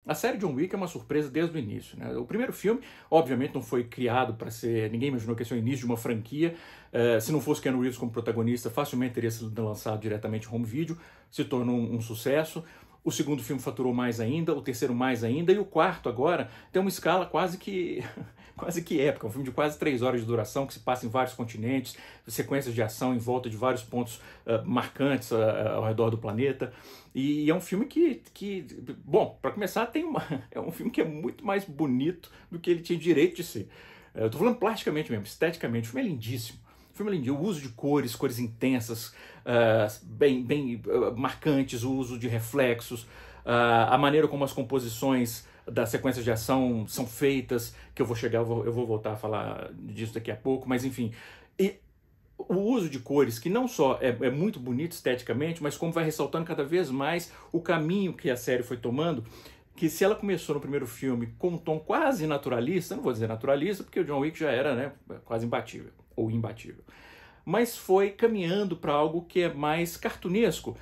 A série John Wick é uma surpresa desde o início, né? O primeiro filme, obviamente, não foi criado para ser... Ninguém imaginou que esse é o início de uma franquia. Se não fosse Keanu Reeves como protagonista, facilmente teria sido lançado diretamente em home video. Se tornou um sucesso. O segundo filme faturou mais ainda, o terceiro mais ainda, e o quarto agora tem uma escala quase que épica, um filme de quase 3 horas de duração, que se passa em vários continentes, sequências de ação em volta de vários pontos marcantes ao redor do planeta. E é um filme bom, para começar, é um filme que é muito mais bonito do que ele tinha direito de ser. Eu tô falando plasticamente mesmo, esteticamente, o filme é lindíssimo. O filme é lindíssimo, o uso de cores intensas, bem marcantes, o uso de reflexos, a maneira como as composições das sequências de ação são feitas, que eu vou voltar a falar disso daqui a pouco, mas enfim. E o uso de cores, que não só é muito bonito esteticamente, mas como vai ressaltando cada vez mais o caminho que a série foi tomando, que se ela começou no primeiro filme com um tom quase naturalista, não vou dizer naturalista, porque o John Wick já era, né, quase imbatível, ou imbatível, mas foi caminhando para algo que é mais cartunesco.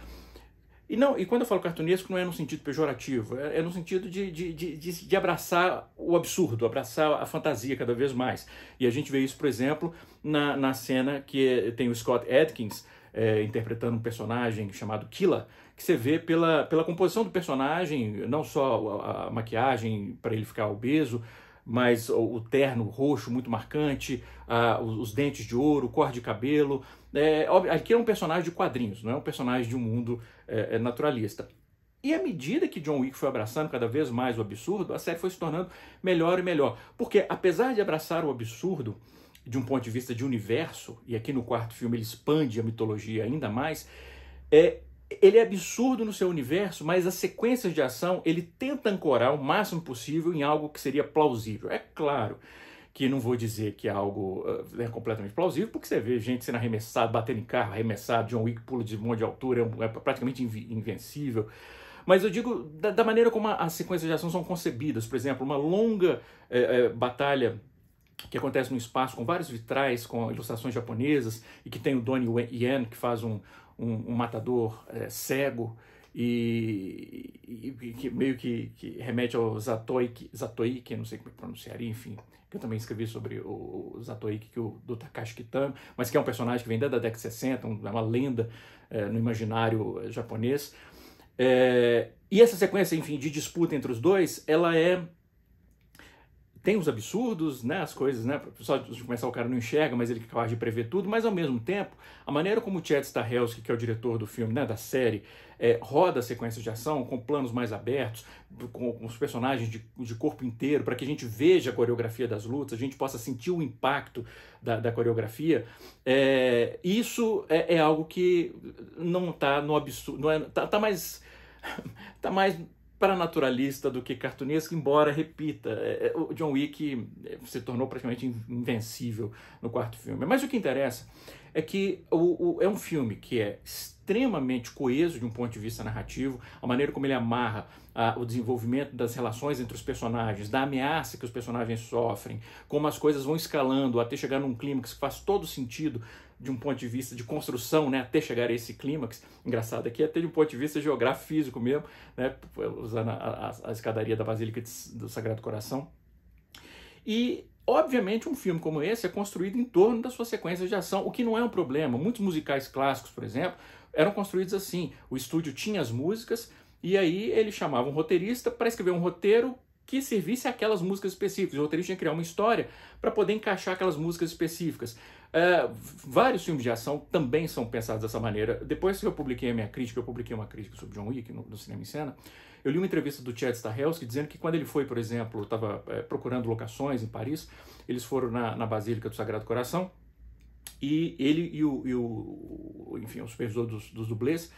E quando eu falo cartunesco, não é no sentido pejorativo, é no sentido de abraçar o absurdo, abraçar a fantasia cada vez mais. E a gente vê isso, por exemplo, na cena que tem o Scott Adkins interpretando um personagem chamado Killa, que você vê pela composição do personagem, não só a maquiagem para ele ficar obeso, mas o terno roxo muito marcante, os dentes de ouro, o cor de cabelo. Aqui é um personagem de quadrinhos, não é um personagem de um mundo naturalista. E à medida que John Wick foi abraçando cada vez mais o absurdo, a série foi se tornando melhor e melhor. Porque apesar de abraçar o absurdo de um ponto de vista de universo, e aqui no quarto filme ele expande a mitologia ainda mais, ele é absurdo no seu universo, mas as sequências de ação ele tenta ancorar o máximo possível em algo que seria plausível. É claro que não vou dizer que é algo completamente plausível, porque você vê gente sendo arremessada, batendo em carro, arremessado, John Wick pula de um monte de altura, é praticamente invencível. Mas eu digo da maneira como as sequências de ação são concebidas. Por exemplo, uma longa batalha que acontece no espaço com vários vitrais, com ilustrações japonesas, e que tem o Donnie Yen, que faz um matador cego, e que meio que remete ao Zatoichi, não sei como pronunciaria, enfim, que eu também escrevi sobre o Zatoichi, do Takashi Kitano, mas que é um personagem que vem desde a década de 60, é uma lenda no imaginário japonês. E essa sequência, enfim, de disputa entre os dois, ela tem os absurdos, né, as coisas, né, só de começar o cara não enxerga, mas ele é capaz de prever tudo, mas ao mesmo tempo, a maneira como o Chad Stahelski, que é o diretor do filme, né, da série, roda sequências de ação com planos mais abertos, com os personagens de corpo inteiro, para que a gente veja a coreografia das lutas, a gente possa sentir o impacto da coreografia, isso é algo que não está no absurdo, está mais para-naturalista do que cartunesco, embora, repita, o John Wick se tornou praticamente invencível no quarto filme. Mas o que interessa é que é um filme que é extremamente coeso de um ponto de vista narrativo, a maneira como ele amarra o desenvolvimento das relações entre os personagens, da ameaça que os personagens sofrem, como as coisas vão escalando até chegar num clímax que faz todo sentido de um ponto de vista de construção, né, até chegar a esse clímax. Engraçado aqui, até de um ponto de vista geográfico físico mesmo, né, usando a escadaria da Basílica do Sagrado Coração. E, obviamente, um filme como esse é construído em torno das suas sequências de ação, o que não é um problema. Muitos musicais clássicos, por exemplo, eram construídos assim. O estúdio tinha as músicas e aí ele chamava um roteirista para escrever um roteiro que servisse àquelas músicas específicas. O roteirista tinha que criar uma história para poder encaixar aquelas músicas específicas. Vários filmes de ação também são pensados dessa maneira. Depois que eu publiquei a minha crítica, eu publiquei uma crítica sobre John Wick no Cinema em Cena, eu li uma entrevista do Chad Stahelski dizendo que quando ele foi, por exemplo, estava procurando locações em Paris, eles foram na Basílica do Sagrado Coração, e ele enfim, o supervisor dos dublês,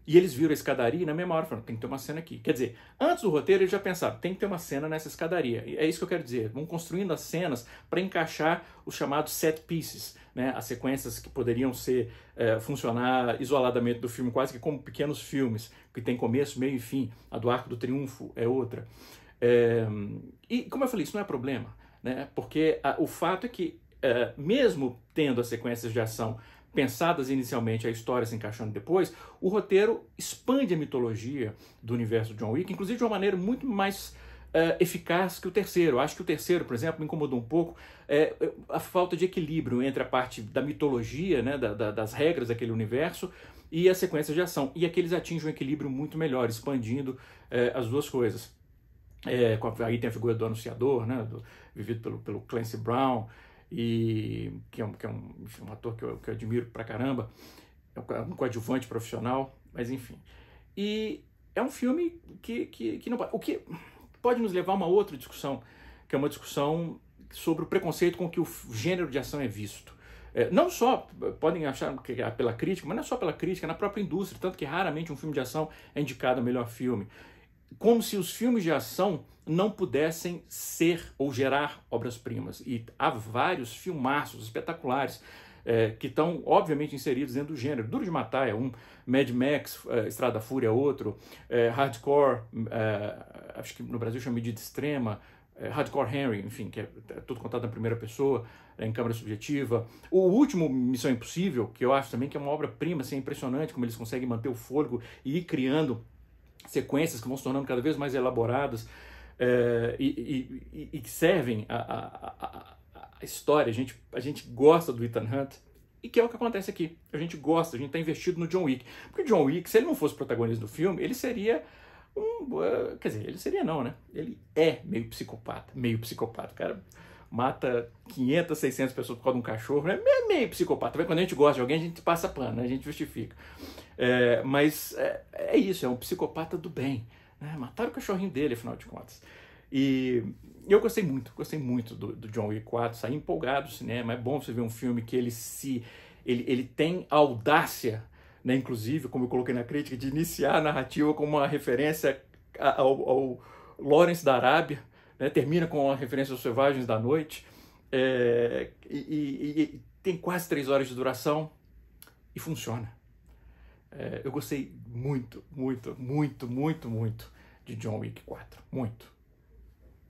e eles viram a escadaria e na mesma hora falaram, tem que ter uma cena aqui. Quer dizer, antes do roteiro eles já pensaram, tem que ter uma cena nessa escadaria. E é isso que eu quero dizer. Vão construindo as cenas para encaixar os chamados set pieces, né? As sequências que poderiam funcionar isoladamente do filme, quase que como pequenos filmes, que tem começo, meio e fim. A do Arco do Triunfo é outra. E como eu falei, isso não é problema, né? Porque o fato é que, mesmo tendo as sequências de ação pensadas inicialmente, a história se encaixando depois, o roteiro expande a mitologia do universo de John Wick, inclusive de uma maneira muito mais eficaz que o terceiro. Acho que o terceiro, por exemplo, me incomodou um pouco a falta de equilíbrio entre a parte da mitologia, né, das regras daquele universo, e a sequência de ação. E aqui eles atingem um equilíbrio muito melhor, expandindo as duas coisas. Aí tem a figura do anunciador, né, vivido pelo Clancy Brown, que é um ator que eu admiro pra caramba, é um coadjuvante profissional, mas enfim. E é um filme que não... O que pode nos levar a uma outra discussão, que é uma discussão sobre o preconceito com que o gênero de ação é visto. Não só, podem achar que é pela crítica, mas não é só pela crítica, é na própria indústria, tanto que raramente um filme de ação é indicado a melhor filme. Como se os filmes de ação não pudessem ser ou gerar obras-primas. E há vários filmaços espetaculares que estão, obviamente, inseridos dentro do gênero. Duro de Matar é um, Mad Max, Estrada da Fúria é outro, Hardcore, acho que no Brasil chama Medida Extrema, Hardcore Henry, enfim, que é tudo contado na primeira pessoa, em câmera subjetiva. O último, Missão Impossível, que eu acho também que é uma obra-prima, assim, é impressionante como eles conseguem manter o fôlego e ir criando sequências que vão se tornando cada vez mais elaboradas e que servem a história. A gente gosta do Ethan Hunt, e que é o que acontece aqui. A gente gosta, a gente está investido no John Wick. Porque o John Wick, se ele não fosse protagonista do filme, ele seria quer dizer, ele seria não, né? Ele é meio psicopata. O cara mata 500, 600 pessoas por causa de um cachorro, né? É meio psicopata. Quando a gente gosta de alguém, a gente passa pano, né? A gente justifica. Mas é isso, é um psicopata do bem. Né? Mataram o cachorrinho dele, afinal de contas. E eu gostei muito do John Wick 4, saí empolgado do cinema. É bom você ver um filme que ele tem audácia, né, inclusive, como eu coloquei na crítica, de iniciar a narrativa com uma referência ao Lawrence da Arábia, né, termina com uma referência aos Selvagens da Noite, e tem quase 3 horas de duração e funciona. Eu gostei muito de John Wick 4, muito.